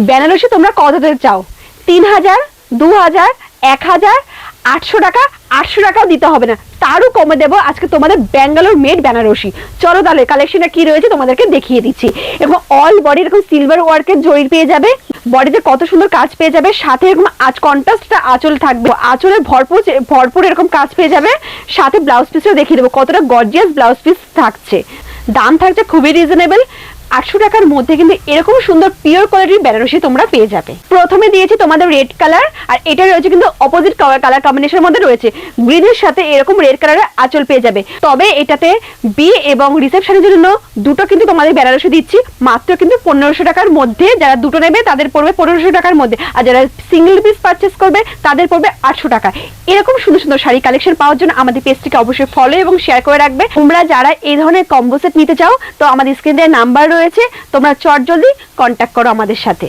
বেনারসি তোমরা কততে চাও? 3000, 2000, 1000, 800 টাকা, 800 টাকাও দিতে হবে না, তারও কমে দেবো আজকে তোমাদের ব্যাঙ্গালোর মেড বেনারসি। চলো তাহলে কালেকশনটা কি রয়েছে তোমাদেরকে দেখিয়ে দিচ্ছি। এবং অল বডি এরকম সিলভার ওয়ার্কের জড়ি পেয়ে যাবে, বডিতে কত সুন্দর কাজ পেয়ে যাবে, সাথে এরকম কন্ট্রাস্টটা আঁচল থাকবে, আঁচলে ভরপুর ভরপুর এরকম কাজ পেয়ে যাবে। সাথে ব্লাউজ পিসটা দেখিয়ে দেবো কতটা গর্জিয়াস ব্লাউজ পিস থাকছে। দাম থাকছে খুবই রিজনেবল, 800 টাকার মধ্যে কিন্তু এরকম সুন্দর পিওর কোয়ালিটির বেনারসি তোমরা পেয়ে যাবে। প্রথমে দিয়েছি তোমাদের রেড কালার, আর এটা রয়েছে কিন্তু অপোজিট কালার কম্বিনেশনের মধ্যে রয়েছে, গ্রিনের সাথে এরকম রেড কালারের আঁচল পেয়ে যাবে। তবে এটাতে বিয়ে এবং রিসেপশনের জন্য দুটো কিন্তু তোমাদের বেনারসি দিচ্ছি মাত্র কিন্তু 1500 টাকার মধ্যে। যারা দুটো নেবে তাদের পড়বে 1500 টাকার মধ্যে, আর যারা সিঙ্গেল পিস পারচেস করবে তাদের পড়বে 800 টাকা। এরকম সুন্দর সুন্দর শাড়ি কালেকশন পাওয়ার জন্য আমাদের পেজটিকে অবশ্যই ফলো এবং শেয়ার করে রাখবে। তোমরা যারা এই ধরনের কম্বো সেট নিতে চাও তো আমাদের স্ক্রিনে নাম্বার রয়েছে, তোমরা চটজলদি কন্ট্যাক্ট করো আমাদের সাথে।